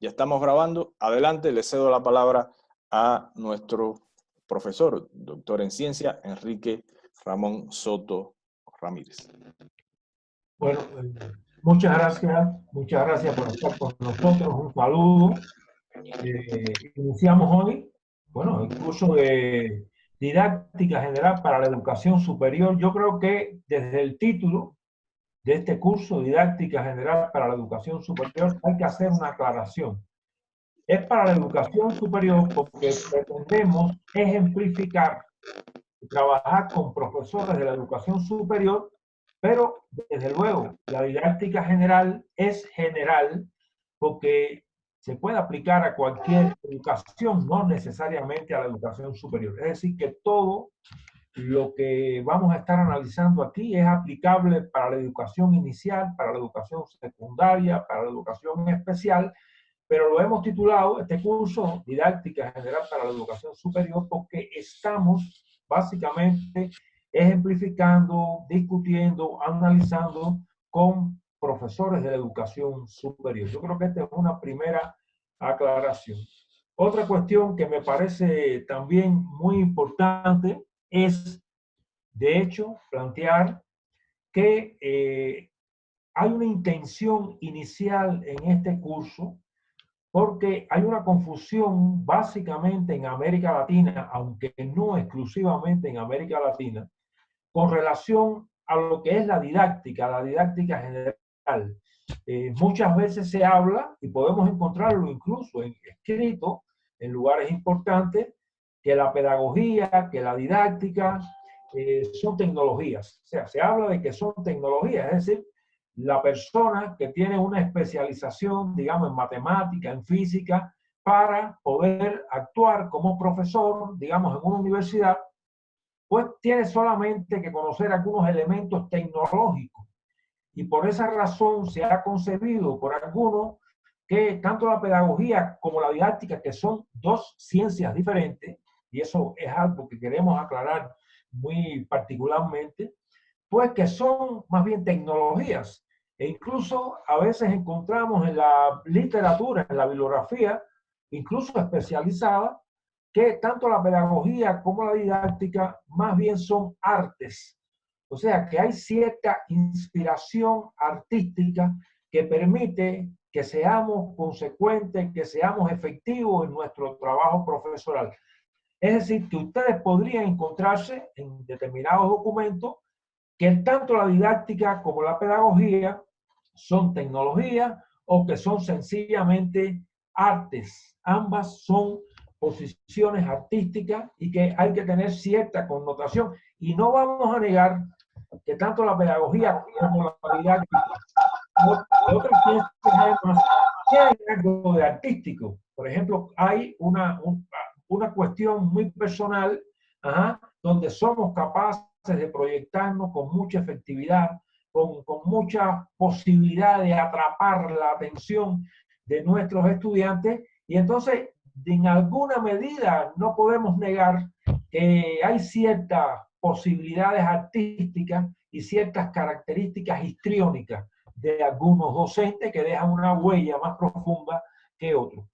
Ya estamos grabando. Adelante, le cedo la palabra a nuestro profesor, doctor en ciencia, Enrique Ramón Soto Ramírez. Bueno, muchas gracias por estar con nosotros. Un saludo. Iniciamos hoy, bueno, el curso de didáctica general para la educación superior. Yo creo que desde el título de este curso, didáctica general para la educación superior, hay que hacer una aclaración. Es para la educación superior porque pretendemos ejemplificar y trabajar con profesores de la educación superior, pero desde luego la didáctica general es general porque se puede aplicar a cualquier educación, no necesariamente a la educación superior. Es decir, que todo lo que vamos a estar analizando aquí es aplicable para la educación inicial, para la educación secundaria, para la educación especial, pero lo hemos titulado este curso Didáctica General para la Educación Superior porque estamos básicamente ejemplificando, discutiendo, analizando con profesores de la educación superior. Yo creo que esta es una primera aclaración. Otra cuestión que me parece también muy importante es, de hecho, plantear que hay una intención inicial en este curso porque hay una confusión básicamente en América Latina, aunque no exclusivamente en América Latina, con relación a lo que es la didáctica general. Muchas veces se habla, y podemos encontrarlo incluso en escrito, en lugares importantes, que la pedagogía, que la didáctica son tecnologías. O sea, se habla de que son tecnologías, es decir, la persona que tiene una especialización, digamos, en matemática, en física, para poder actuar como profesor, digamos, en una universidad, pues tiene solamente que conocer algunos elementos tecnológicos. Y por esa razón se ha concebido por algunos que tanto la pedagogía como la didáctica, que son dos ciencias diferentes, y eso es algo que queremos aclarar muy particularmente, pues que son más bien tecnologías. E incluso a veces encontramos en la literatura, en la bibliografía, incluso especializada, que tanto la pedagogía como la didáctica más bien son artes. O sea, que hay cierta inspiración artística que permite que seamos consecuentes, que seamos efectivos en nuestro trabajo profesoral. Es decir, que ustedes podrían encontrarse en determinados documentos que tanto la didáctica como la pedagogía son tecnologías o que son sencillamente artes. Ambas son posiciones artísticas y que hay que tener cierta connotación. Y no vamos a negar que tanto la pedagogía como la didáctica de otras ciencias además tienen algo de artístico. Por ejemplo, hay una cuestión muy personal, donde somos capaces de proyectarnos con mucha efectividad, con mucha posibilidad de atrapar la atención de nuestros estudiantes, y entonces en alguna medida no podemos negar que hay ciertas posibilidades artísticas y ciertas características histriónicas de algunos docentes que dejan una huella más profunda que otros.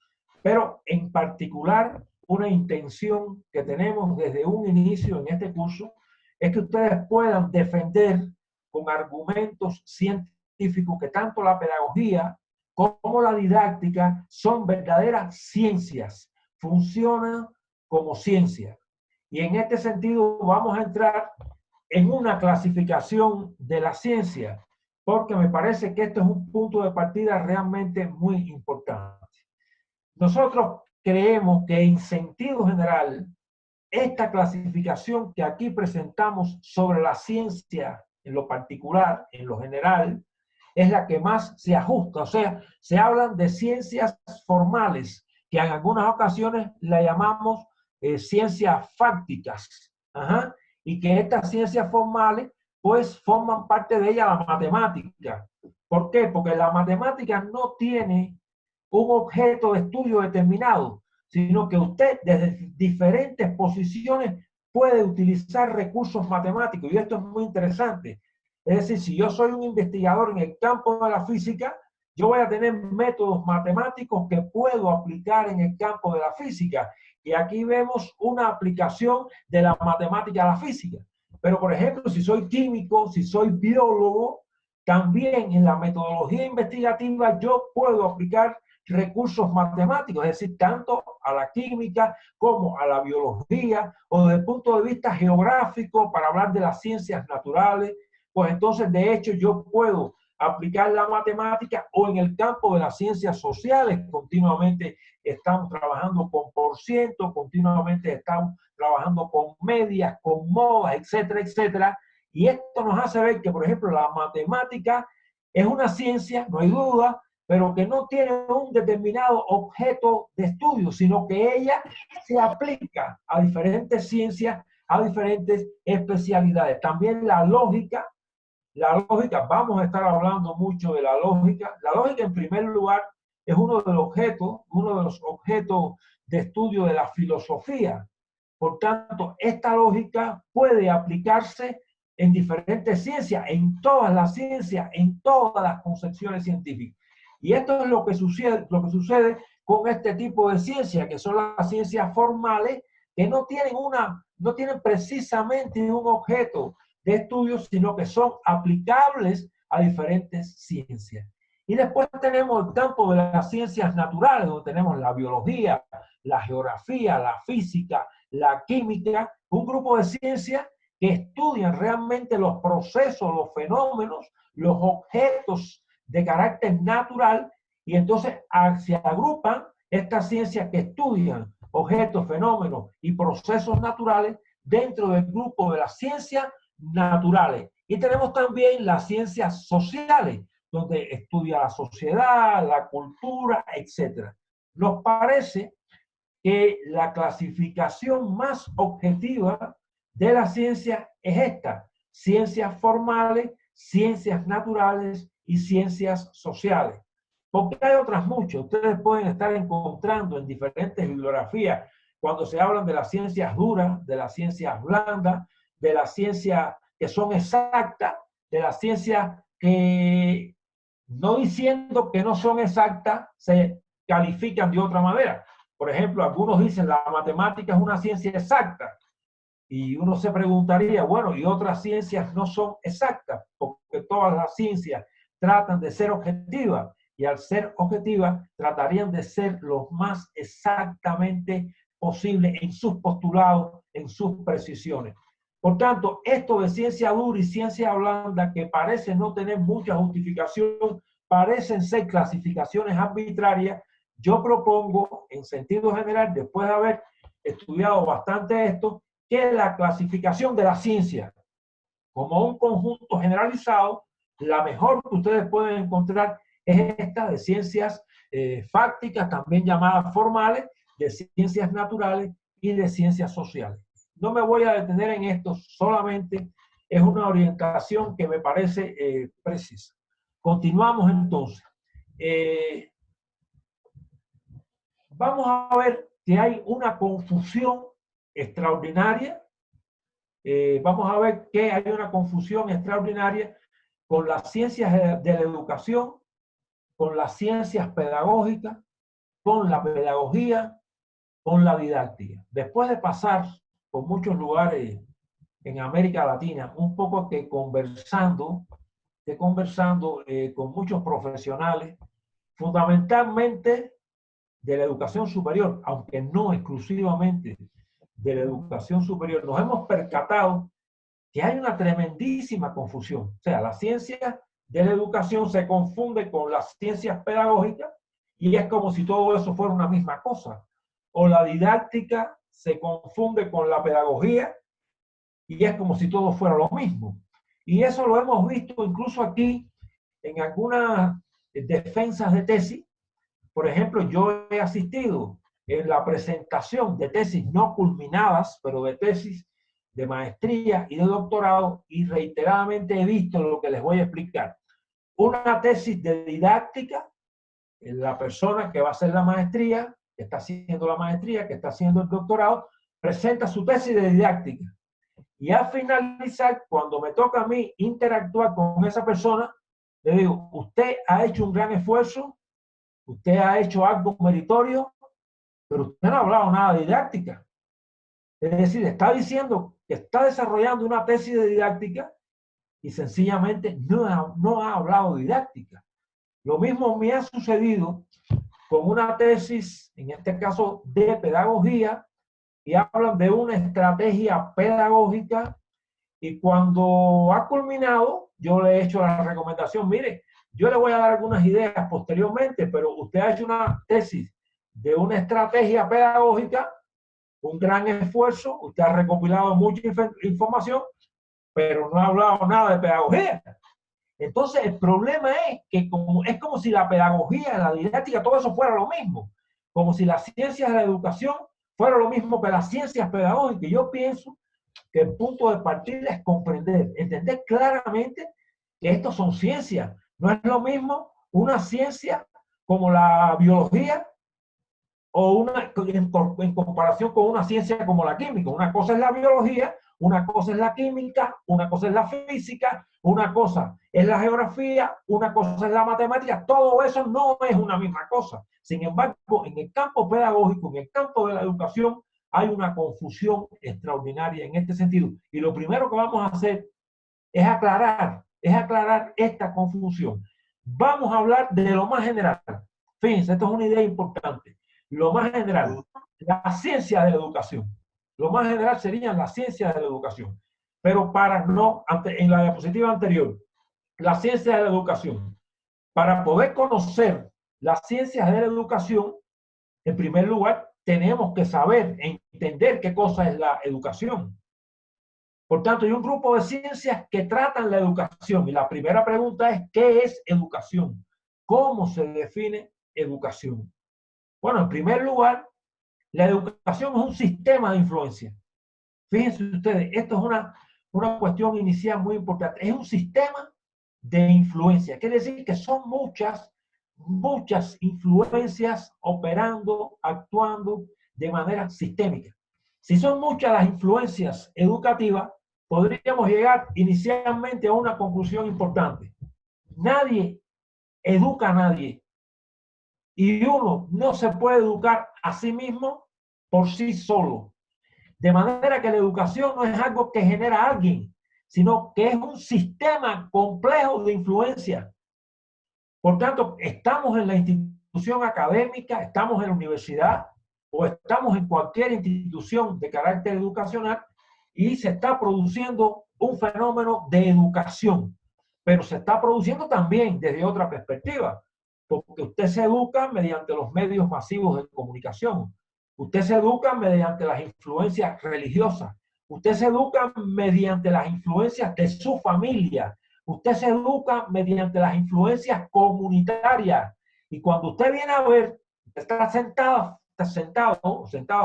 Pero en particular, una intención que tenemos desde un inicio en este curso es que ustedes puedan defender con argumentos científicos que tanto la pedagogía como la didáctica son verdaderas ciencias, funcionan como ciencia. Y en este sentido vamos a entrar en una clasificación de la ciencia, porque me parece que esto es un punto de partida realmente muy importante. Nosotros creemos que en sentido general, esta clasificación que aquí presentamos sobre la ciencia en lo particular, en lo general, es la que más se ajusta. O sea, se hablan de ciencias formales, que en algunas ocasiones la llamamos ciencias fácticas. Y que estas ciencias formales, pues, forman parte de ella la matemática. ¿Por qué? Porque la matemática no tiene un objeto de estudio determinado, sino que usted desde diferentes posiciones puede utilizar recursos matemáticos, y esto es muy interesante. Es decir, si yo soy un investigador en el campo de la física, yo voy a tener métodos matemáticos que puedo aplicar en el campo de la física. Y aquí vemos una aplicación de la matemática a la física. Pero, por ejemplo, si soy químico, si soy biólogo, también en la metodología investigativa yo puedo aplicar recursos matemáticos, es decir, tanto a la química como a la biología, o desde el punto de vista geográfico, para hablar de las ciencias naturales, pues entonces, de hecho, yo puedo aplicar la matemática, o en el campo de las ciencias sociales, continuamente estamos trabajando con porcientos, continuamente estamos trabajando con medias, con modas, etcétera, etcétera. Y esto nos hace ver que, por ejemplo, la matemática es una ciencia, no hay duda, pero que no tiene un determinado objeto de estudio, sino que ella se aplica a diferentes ciencias, a diferentes especialidades. También la lógica, vamos a estar hablando mucho de la lógica. La lógica, en primer lugar, es uno de los objetos de estudio de la filosofía. Por tanto, esta lógica puede aplicarse en diferentes ciencias, en todas las ciencias, en todas las concepciones científicas. Y esto es lo que sucede con este tipo de ciencias, que son las ciencias formales, que no tienen precisamente un objeto de estudio, sino que son aplicables a diferentes ciencias. Y después tenemos el campo de las ciencias naturales, donde tenemos la biología, la geografía, la física, la química, un grupo de ciencias que estudian realmente los procesos, los fenómenos, los objetos de carácter natural, y entonces se agrupan estas ciencias que estudian objetos, fenómenos y procesos naturales dentro del grupo de las ciencias naturales. Y tenemos también las ciencias sociales, donde estudia la sociedad, la cultura, etc. Nos parece que la clasificación más objetiva de la ciencia es esta: ciencias formales, ciencias naturales y ciencias sociales. Porque hay otras muchas. Ustedes pueden estar encontrando en diferentes bibliografías, cuando se hablan de las ciencias duras, de las ciencias blandas, de las ciencias que son exactas, de las ciencias que, no diciendo que no son exactas, se califican de otra manera. Por ejemplo, algunos dicen la matemática es una ciencia exacta. Y uno se preguntaría, bueno, ¿y otras ciencias no son exactas? Porque todas las ciencias tratan de ser objetivas. Y al ser objetivas, tratarían de ser lo más exactamente posible en sus postulados, en sus precisiones. Por tanto, esto de ciencia dura y ciencia blanda, que parecen no tener mucha justificación, parecen ser clasificaciones arbitrarias, yo propongo, en sentido general, después de haber estudiado bastante esto, que la clasificación de la ciencia como un conjunto generalizado, la mejor que ustedes pueden encontrar es esta de ciencias fácticas, también llamadas formales, de ciencias naturales y de ciencias sociales. No me voy a detener en esto, solamente es una orientación que me parece precisa. Continuamos entonces. Vamos a ver que hay una confusión extraordinaria. Vamos a ver que hay una confusión extraordinaria con las ciencias de la educación, con las ciencias pedagógicas, con la pedagogía, con la didáctica. Después de pasar por muchos lugares en América Latina, un poco que conversando con muchos profesionales, fundamentalmente de la educación superior, aunque no exclusivamente de la educación superior, nos hemos percatado que hay una tremendísima confusión. O sea, la ciencia de la educación se confunde con las ciencias pedagógicas y es como si todo eso fuera una misma cosa. O la didáctica se confunde con la pedagogía y es como si todo fuera lo mismo. Y eso lo hemos visto incluso aquí en algunas defensas de tesis. Por ejemplo, yo he asistido en la presentación de tesis no culminadas, pero de tesis de maestría y de doctorado, y reiteradamente he visto lo que les voy a explicar. Una tesis de didáctica, la persona que va a hacer la maestría, que está haciendo la maestría, que está haciendo el doctorado, presenta su tesis de didáctica. Y al finalizar, cuando me toca a mí interactuar con esa persona, le digo, usted ha hecho un gran esfuerzo, usted ha hecho algo meritorio, pero usted no ha hablado nada de didáctica. Es decir, está diciendo que está desarrollando una tesis de didáctica y sencillamente no ha hablado de didáctica. Lo mismo me ha sucedido con una tesis, en este caso de pedagogía, y hablan de una estrategia pedagógica, y cuando ha culminado, yo le he hecho la recomendación, mire, yo le voy a dar algunas ideas posteriormente, pero usted ha hecho una tesis de una estrategia pedagógica, un gran esfuerzo, usted ha recopilado mucha información, pero no ha hablado nada de pedagogía. Entonces, el problema es que es como si la pedagogía, la didáctica, todo eso fuera lo mismo, como si las ciencias de la educación fuera lo mismo que las ciencias pedagógicas. Yo pienso que el punto de partida es comprender, entender claramente que estos son ciencias. No es lo mismo una ciencia como la biología o una en comparación con una ciencia como la química. Una cosa es la biología, una cosa es la química, una cosa es la física, una cosa es la geografía, una cosa es la matemática. Todo eso no es una misma cosa. Sin embargo, en el campo pedagógico, en el campo de la educación, hay una confusión extraordinaria en este sentido. Y lo primero que vamos a hacer es aclarar esta confusión. Vamos a hablar de lo más general. Fíjense, esto es una idea importante. Lo más general, la ciencia de la educación. Lo más general serían las ciencias de la educación. Pero en la diapositiva anterior, la ciencia de la educación. Para poder conocer las ciencias de la educación, en primer lugar, tenemos que saber e entender qué cosa es la educación. Por tanto, hay un grupo de ciencias que tratan la educación. Y la primera pregunta es, ¿qué es educación? ¿Cómo se define educación? Bueno, en primer lugar, la educación es un sistema de influencia. Fíjense ustedes, esto es una cuestión inicial muy importante. Es un sistema de influencia. Quiere decir que son muchas influencias operando, actuando de manera sistémica. Si son muchas las influencias educativas, podríamos llegar inicialmente a una conclusión importante. Nadie educa a nadie. Y uno no se puede educar a sí mismo por sí solo. De manera que la educación no es algo que genera a alguien, sino que es un sistema complejo de influencia. Por tanto, estamos en la institución académica, estamos en la universidad o estamos en cualquier institución de carácter educacional y se está produciendo un fenómeno de educación, pero se está produciendo también desde otra perspectiva, porque usted se educa mediante los medios masivos de comunicación, usted se educa mediante las influencias religiosas, usted se educa mediante las influencias de su familia, usted se educa mediante las influencias comunitarias. Y cuando usted viene a ver, está sentado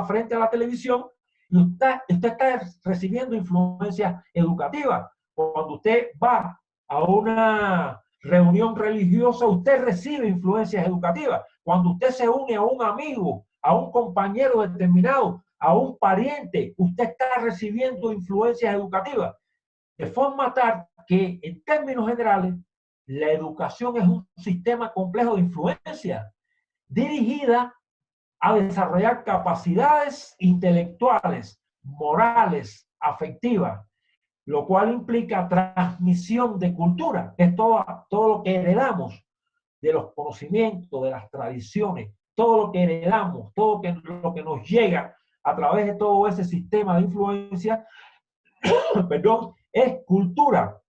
frente a la televisión y usted está recibiendo influencias educativas. Cuando usted va a una reunión religiosa, usted recibe influencias educativas. Cuando usted se une a un amigo, a un compañero determinado, a un pariente, usted está recibiendo influencias educativas. De forma tal que, en términos generales, la educación es un sistema complejo de influencia dirigida a desarrollar capacidades intelectuales, morales, afectivas, lo cual implica transmisión de cultura, es todo lo que heredamos de los conocimientos, de las tradiciones, todo lo que heredamos, todo lo que nos llega a través de todo ese sistema de influencia, perdón, es cultura,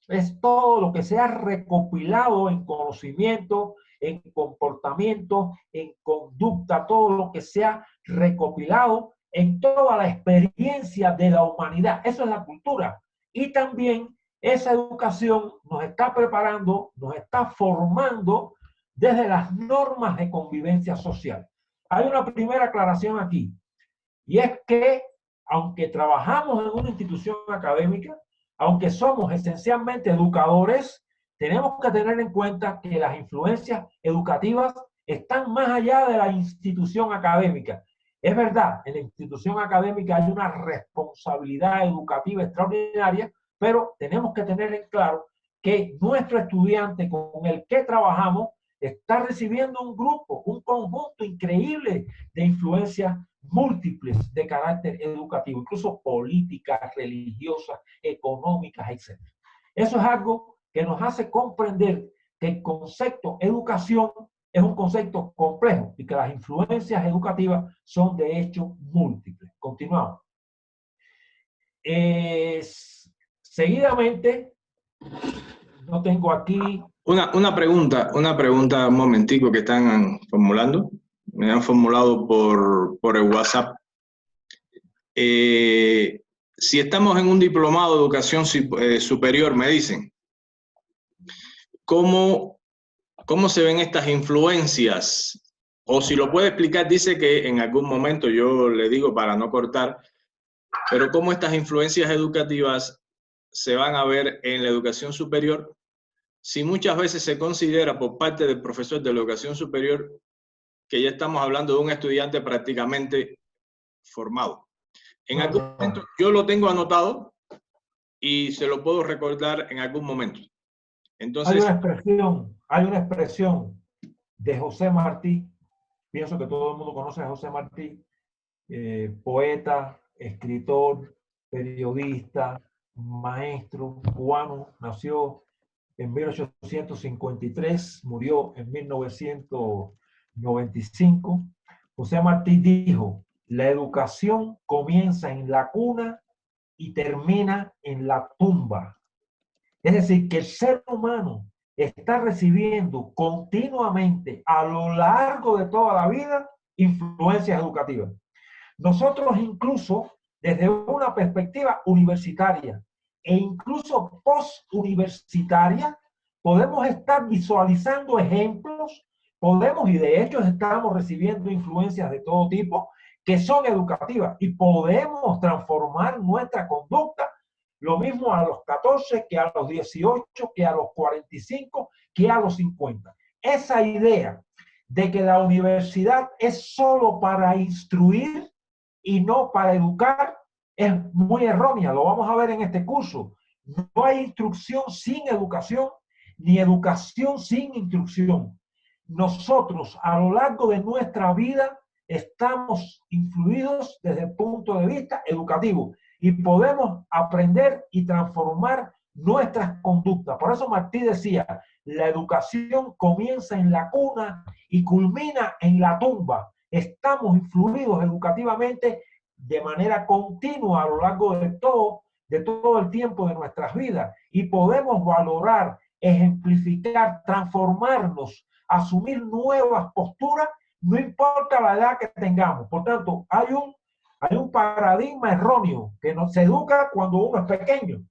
es todo lo que se ha recopilado en conocimiento, en comportamiento, en conducta, todo lo que se ha recopilado en toda la experiencia de la humanidad. Eso es la cultura. Y también esa educación nos está preparando, nos está formando desde las normas de convivencia social. Hay una primera aclaración aquí, y es que aunque trabajamos en una institución académica, aunque somos esencialmente educadores, tenemos que tener en cuenta que las influencias educativas están más allá de la institución académica. Es verdad, en la institución académica hay una responsabilidad educativa extraordinaria, pero tenemos que tener en claro que nuestro estudiante con el que trabajamos está recibiendo un grupo, un conjunto increíble de influencias múltiples de carácter educativo, incluso políticas, religiosas, económicas, etc. Eso es algo que nos hace comprender que el concepto educación es un concepto complejo y que las influencias educativas son de hecho múltiples. Continuamos. Seguidamente, no tengo aquí... Una pregunta, un momentico que están formulando. Me han formulado por el WhatsApp. Si estamos en un diplomado de educación superior, me dicen, ¿cómo se ven estas influencias? O si lo puede explicar, dice que en algún momento, yo le digo para no cortar, pero ¿cómo estas influencias educativas se van a ver en la educación superior? Si muchas veces se considera por parte del profesor de la educación superior que ya estamos hablando de un estudiante prácticamente formado. En algún momento yo lo tengo anotado y se lo puedo recordar en algún momento. Entonces, hay una expresión de José Martí, pienso que todo el mundo conoce a José Martí, poeta, escritor, periodista, maestro cubano, nació en 1853, murió en 1995. José Martí dijo: la educación comienza en la cuna y termina en la tumba. Es decir, que el ser humano está recibiendo continuamente a lo largo de toda la vida influencias educativas. Nosotros incluso desde una perspectiva universitaria e incluso post-universitaria podemos estar visualizando ejemplos, podemos y de hecho estamos recibiendo influencias de todo tipo que son educativas y podemos transformar nuestra conducta lo mismo a los 14 que a los 18, que a los 45, que a los 50. Esa idea de que la universidad es solo para instruir y no para educar es muy errónea. Lo vamos a ver en este curso. No hay instrucción sin educación, ni educación sin instrucción. Nosotros a lo largo de nuestra vida estamos influidos desde el punto de vista educativo y podemos aprender y transformar nuestras conductas. Por eso Martí decía, la educación comienza en la cuna y culmina en la tumba. Estamos influidos educativamente de manera continua a lo largo de todo el tiempo de nuestras vidas y podemos valorar, ejemplificar, transformarnos, asumir nuevas posturas, no importa la edad que tengamos. Por tanto, hay un paradigma erróneo que se educa cuando uno es pequeño.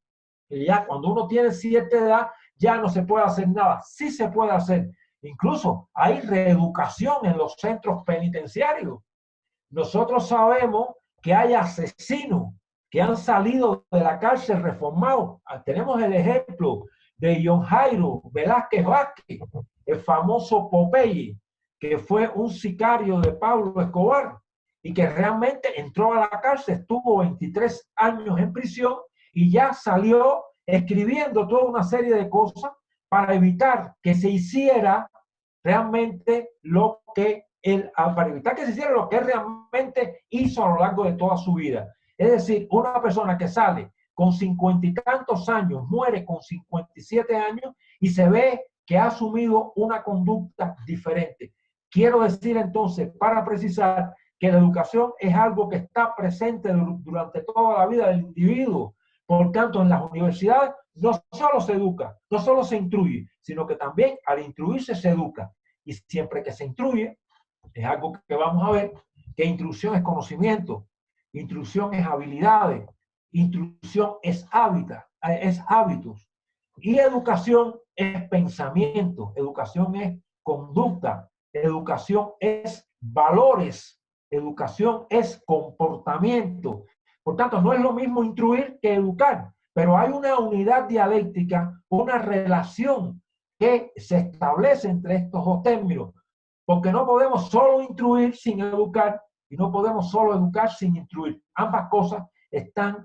Y ya cuando uno tiene cierta edad, ya no se puede hacer nada. Sí se puede hacer. Incluso hay reeducación en los centros penitenciarios. Nosotros sabemos que hay asesinos que han salido de la cárcel reformados. Tenemos el ejemplo de John Jairo Velázquez Vázquez, el famoso Popeye, que fue un sicario de Pablo Escobar y que realmente entró a la cárcel, estuvo 23 años en prisión y ya salió escribiendo toda una serie de cosas para evitar que se hiciera realmente lo que él, para evitar que se hiciera lo que él realmente hizo a lo largo de toda su vida. Es decir, una persona que sale con 50 y tantos años, muere con 57 años y se ve que ha asumido una conducta diferente. Quiero decir entonces, para precisar, que la educación es algo que está presente durante toda la vida del individuo. Por tanto, en las universidades no solo se educa, no solo se instruye, sino que también al instruirse se educa. Y siempre que se instruye, es algo que vamos a ver, que instrucción es conocimiento, instrucción es habilidades, instrucción es hábitos. Y educación es pensamiento, educación es conducta, educación es valores, educación es comportamiento. Por tanto, no es lo mismo instruir que educar, pero hay una unidad dialéctica, una relación que se establece entre estos dos términos, porque no podemos solo instruir sin educar y no podemos solo educar sin instruir. Ambas cosas están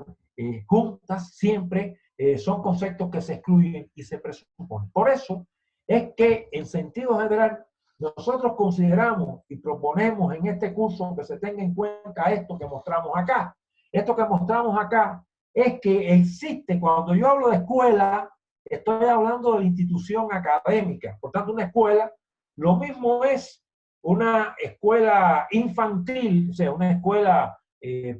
juntas siempre son conceptos que se excluyen y se presuponen. Por eso es que en sentido general nosotros consideramos y proponemos en este curso que se tenga en cuenta esto que mostramos acá. Esto que mostramos acá es que existe, cuando yo hablo de escuela, estoy hablando de la institución académica. Por tanto, una escuela, lo mismo es una escuela infantil, o sea, una escuela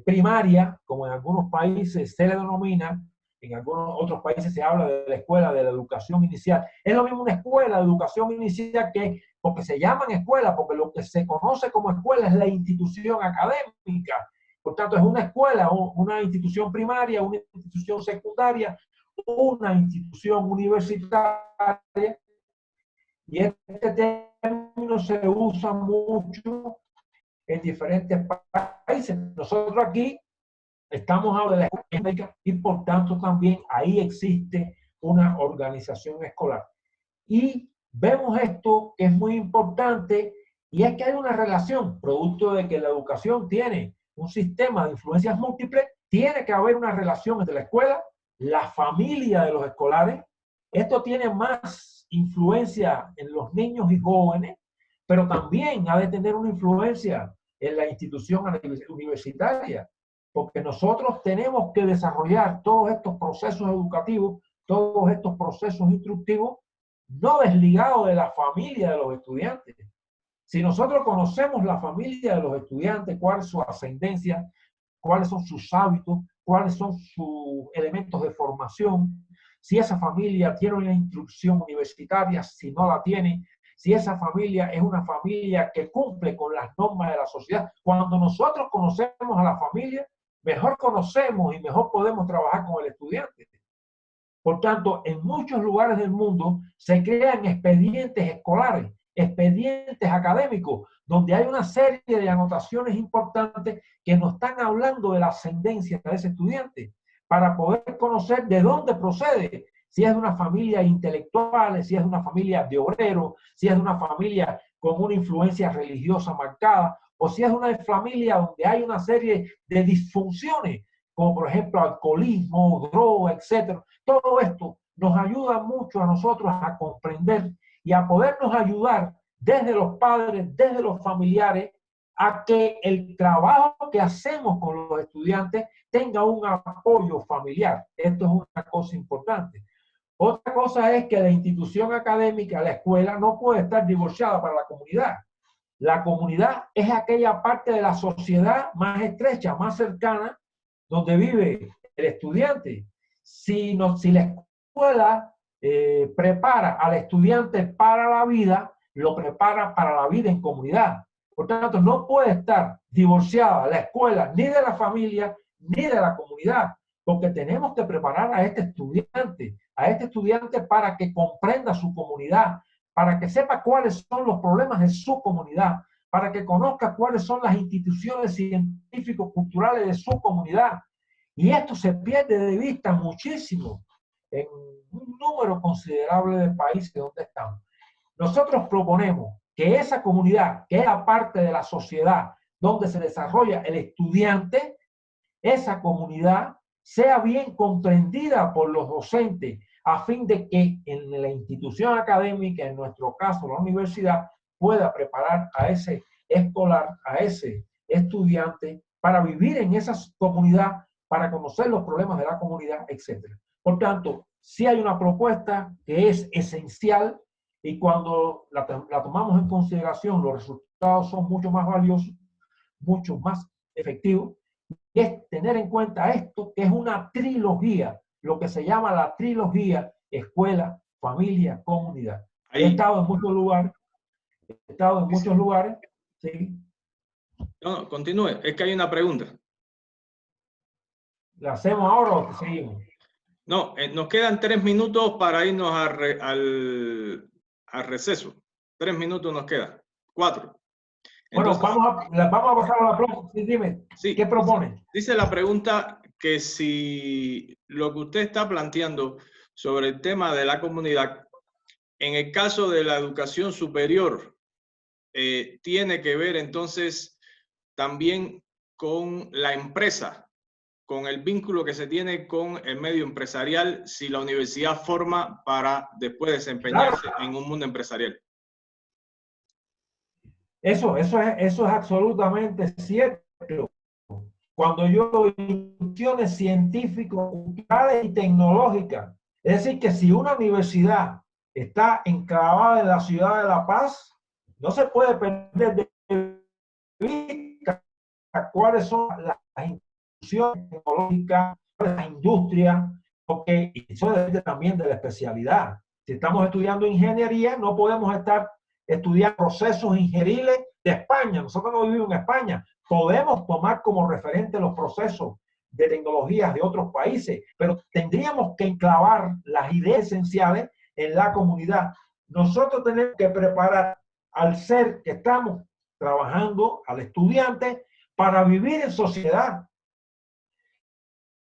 primaria, como en algunos países se le denomina, en algunos otros países se habla de la escuela de la educación inicial. Es lo mismo una escuela de educación inicial que, porque se llaman escuela, porque lo que se conoce como escuela es la institución académica. Por tanto, es una escuela, una institución primaria, una institución secundaria, una institución universitaria. Y este término se usa mucho en diferentes países. Nosotros aquí estamos hablando de la escuela académica y por tanto también ahí existe una organización escolar. Y vemos esto que es muy importante y es que hay una relación, producto de que la educación tiene un sistema de influencias múltiples, tiene que haber una relación entre la escuela, la familia de los escolares. Esto tiene más influencia en los niños y jóvenes, pero también ha de tener una influencia en la institución universitaria, porque nosotros tenemos que desarrollar todos estos procesos educativos, todos estos procesos instructivos, no desligados de la familia de los estudiantes. Si nosotros conocemos la familia de los estudiantes, cuál es su ascendencia, cuáles son sus hábitos, cuáles son sus elementos de formación, si esa familia tiene una instrucción universitaria, si no la tiene, si esa familia es una familia que cumple con las normas de la sociedad. Cuando nosotros conocemos a la familia, mejor conocemos y mejor podemos trabajar con el estudiante. Por tanto, en muchos lugares del mundo se crean expedientes escolares, expedientes académicos, donde hay una serie de anotaciones importantes que nos están hablando de la ascendencia de ese estudiante, para poder conocer de dónde procede, si es de una familia intelectual, si es de una familia de obreros, si es de una familia con una influencia religiosa marcada, o si es de una familia donde hay una serie de disfunciones, como por ejemplo alcoholismo, droga, etc. Todo esto nos ayuda mucho a nosotros a comprender y a podernos ayudar desde los padres, desde los familiares, a que el trabajo que hacemos con los estudiantes tenga un apoyo familiar. Esto es una cosa importante. Otra cosa es que la institución académica, la escuela, no puede estar divorciada para la comunidad. La comunidad es aquella parte de la sociedad más estrecha, más cercana, donde vive el estudiante. Si la escuela prepara al estudiante para la vida, lo prepara para la vida en comunidad. Por tanto, no puede estar divorciada la escuela ni de la familia ni de la comunidad, porque tenemos que preparar a este estudiante para que comprenda su comunidad, para que sepa cuáles son los problemas de su comunidad, para que conozca cuáles son las instituciones científico-culturales de su comunidad. Y esto se pierde de vista muchísimo en un número considerable de países donde estamos. Nosotros proponemos que esa comunidad, que es la parte de la sociedad donde se desarrolla el estudiante, esa comunidad sea bien comprendida por los docentes, a fin de que en la institución académica, en nuestro caso la universidad, pueda preparar a ese escolar, a ese estudiante, para vivir en esa comunidad, para conocer los problemas de la comunidad, etc. Por tanto, sí hay una propuesta que es esencial y cuando la tomamos en consideración, los resultados son mucho más valiosos, mucho más efectivos, y es tener en cuenta esto, que es una trilogía, lo que se llama la trilogía escuela, familia, comunidad. He estado en muchos lugares, ¿sí? No, continúe, es que hay una pregunta. ¿La hacemos ahora o seguimos? No, nos quedan 3 minutos para irnos al receso. 3 minutos nos quedan, 4. Entonces, bueno, vamos a pasar a la próxima. Sí, dime, sí, ¿qué propone? Dice la pregunta que si lo que usted está planteando sobre el tema de la comunidad, en el caso de la educación superior, tiene que ver entonces también con la empresa, con el vínculo que se tiene con el medio empresarial si la universidad forma para después desempeñarse en un mundo empresarial. Eso es absolutamente cierto. Cuando yo doy instituciones científico-culturales y tecnológicas, es decir, que si una universidad está enclavada en la ciudad de La Paz, no se puede perder de vista cuáles son las instituciones tecnológicas, las industrias, porque eso depende también de la especialidad. Si estamos estudiando ingeniería, no podemos estar estudiando procesos ingenieriles de España. Nosotros no vivimos en España. Podemos tomar como referente los procesos de tecnologías de otros países, pero tendríamos que enclavar las ideas esenciales en la comunidad. Nosotros tenemos que preparar al ser que estamos trabajando, al estudiante, para vivir en sociedad.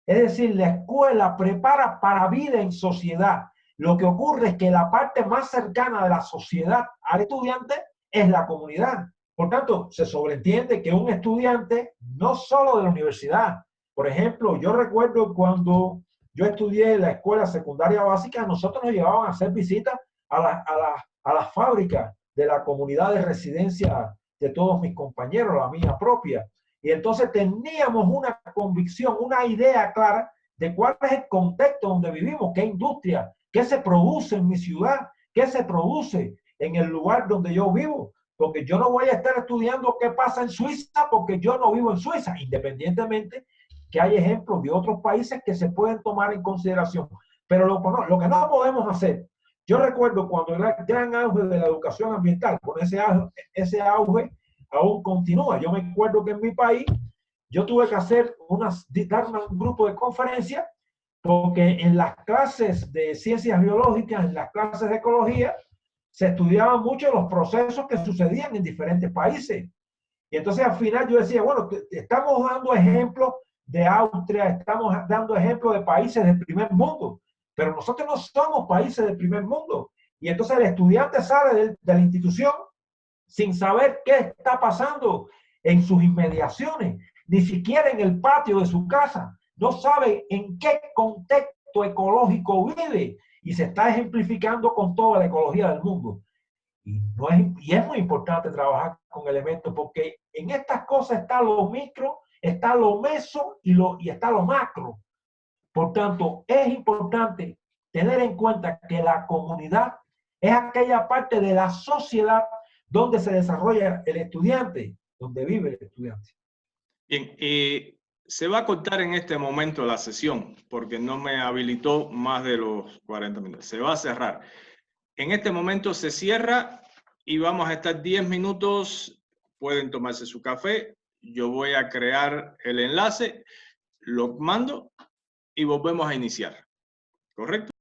Es decir, la escuela prepara para vida en sociedad. Lo que ocurre es que la parte más cercana de la sociedad al estudiante es la comunidad. Por tanto, se sobreentiende que un estudiante, no solo de la universidad, por ejemplo, yo recuerdo cuando yo estudié en la escuela secundaria básica, nosotros nos llevaban a hacer visitas a las fábricas de la comunidad de residencia de todos mis compañeros, la mía propia. Y entonces teníamos una convicción, una idea clara de cuál es el contexto donde vivimos, qué industria, qué se produce en mi ciudad, qué se produce en el lugar donde yo vivo. Porque yo no voy a estar estudiando qué pasa en Suiza porque yo no vivo en Suiza, independientemente que hay ejemplos de otros países que se pueden tomar en consideración. Pero lo que no podemos hacer, yo recuerdo cuando el gran auge de la educación ambiental, con ese auge aún continúa. Yo me acuerdo que en mi país yo tuve que hacer dar un grupo de conferencias porque en las clases de ciencias biológicas, en las clases de ecología, se estudiaban mucho los procesos que sucedían en diferentes países. Y entonces al final yo decía, bueno, estamos dando ejemplos de Austria, estamos dando ejemplos de países del primer mundo, pero nosotros no somos países del primer mundo. Y entonces el estudiante sale de la institución sin saber qué está pasando en sus inmediaciones, ni siquiera en el patio de su casa. No sabe en qué contexto ecológico vive y se está ejemplificando con toda la ecología del mundo. Y es muy importante trabajar con elementos porque en estas cosas está lo micro, está lo meso y está lo macro. Por tanto, es importante tener en cuenta que la comunidad es aquella parte de la sociedad donde se desarrolla el estudiante, donde vive el estudiante. Bien, se va a cortar en este momento la sesión porque no me habilitó más de los 40 minutos. Se va a cerrar. En este momento se cierra y vamos a estar 10 minutos. Pueden tomarse su café. Yo voy a crear el enlace, lo mando y volvemos a iniciar. ¿Correcto?